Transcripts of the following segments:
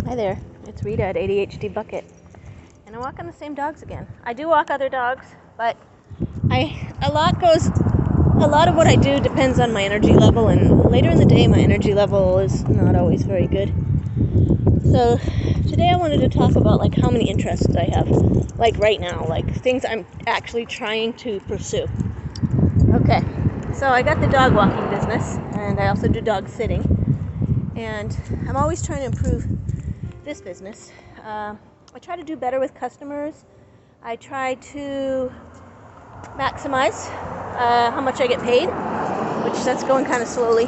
Hi there, it's Rita at ADHD Bucket, and I walk on the same dogs again. I do walk other dogs, but a lot of what I do depends on my energy level, and later in the day my energy level is not always very good. So today I wanted to talk about like how many interests I have, like right now, like things I'm actually trying to pursue. Okay, so I got the dog walking business, and I also do dog sitting, and I'm always trying to improve this business. I try to do better with customers. I try to maximize how much I get paid, which that's going kind of slowly.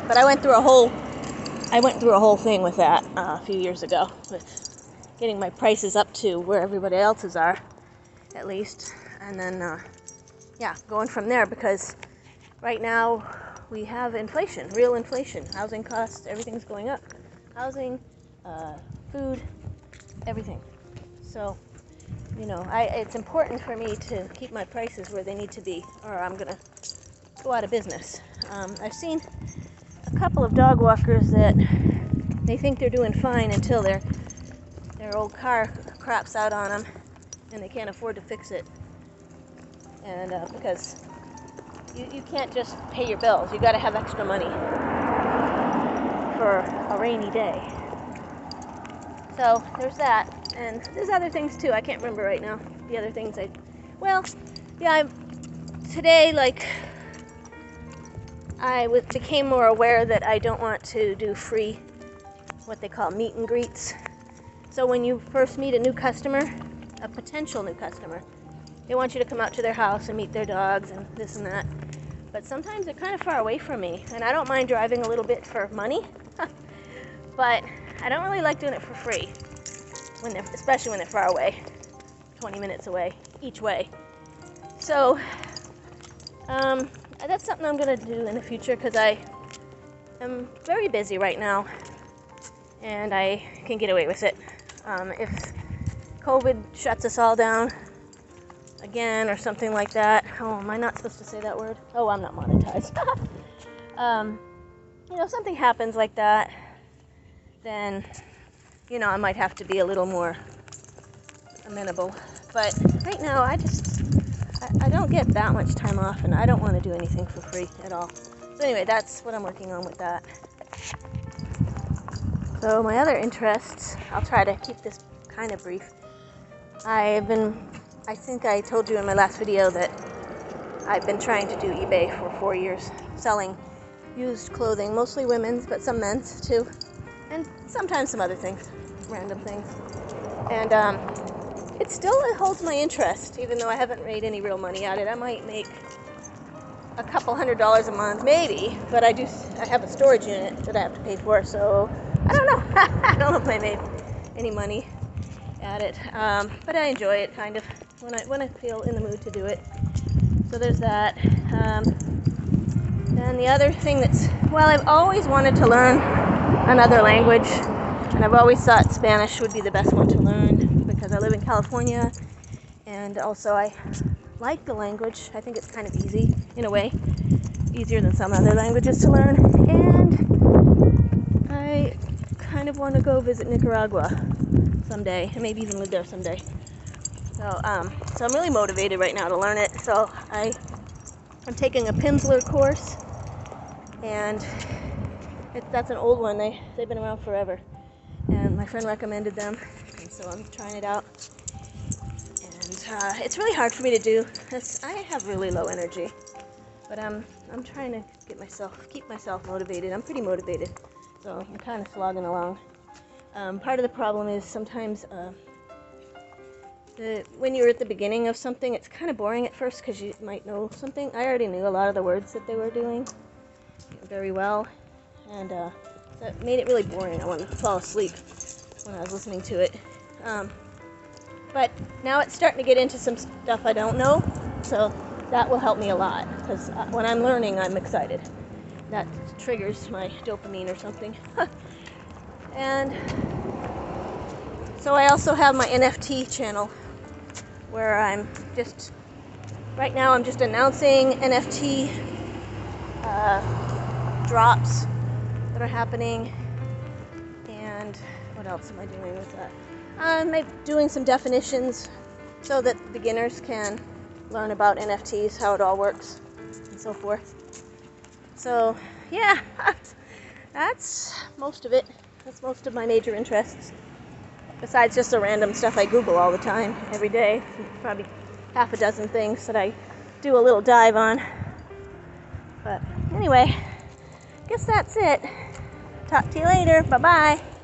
But I went through a whole thing with that a few years ago, with getting my prices up to where everybody else's are, at least, and then going from there, because right now we have inflation, real inflation. Housing costs, everything's going up. Housing, food, everything. So, it's important for me to keep my prices where they need to be, or I'm going to go out of business. I've seen a couple of dog walkers that they think they're doing fine until their old car craps out on them and they can't afford to fix it. And because you can't just pay your bills, you got to have extra money for a rainy day. So there's that, and there's other things too. I can't remember right now. The other things today, like, became more aware that I don't want to do free, what they call meet and greets. So when you first meet a new customer, a potential new customer, they want you to come out to their house and meet their dogs and this and that. But sometimes they're kind of far away from me, and I don't mind driving a little bit for money, but I don't really like doing it for free, especially when they're far away, 20 minutes away each way. So that's something I'm going to do in the future, because I am very busy right now, and I can get away with it. If COVID shuts us all down again or something like that, am I not supposed to say that word? Oh, I'm not monetized. Something happens like that, then I might have to be a little more amenable. But right now I don't get that much time off, and I don't want to do anything for free at all. So anyway, that's what I'm working on with that. So my other interests, I'll try to keep this kind of brief. I think I told you in my last video that I've been trying to do eBay for 4 years, selling used clothing, mostly women's, but some men's too, and sometimes some other things, random things. And it holds my interest, even though I haven't made any real money at it. I might make a couple $100 a month, maybe, but I have a storage unit that I have to pay for, so I don't know. I don't know if I made any money at it, but I enjoy it kind of when I feel in the mood to do it. So there's that. And the other thing I've always wanted to learn another language, and I've always thought Spanish would be the best one to learn, because I live in California, and also I like the language. I think it's kind of easy, in a way, easier than some other languages to learn, and I kind of want to go visit Nicaragua someday, and maybe even live there someday. So I'm really motivated right now to learn it. So I'm taking a Pimsleur course, and that's an old one. They've been around forever, and my friend recommended them, and so I'm trying it out. And it's really hard for me to do. I have really low energy, but I'm trying to keep myself motivated. I'm pretty motivated, so I'm kind of slogging along. Part of the problem is sometimes when you're at the beginning of something, it's kind of boring at first, because you might know something. I already knew a lot of the words that they were doing very well, and that made it really boring. I wanted to fall asleep when I was listening to it. But now it's starting to get into some stuff I don't know, so that will help me a lot, because when I'm learning, I'm excited. That triggers my dopamine or something. And so I also have my NFT channel, where right now I'm just announcing NFT drops that are happening, and what else am I doing with that? I'm doing some definitions so that beginners can learn about NFTs, how it all works, and so forth. So, yeah, that's most of it. That's most of my major interests. Besides just the random stuff I Google all the time, every day. Probably half a dozen things that I do a little dive on. But anyway, guess that's it. Talk to you later. Bye-bye.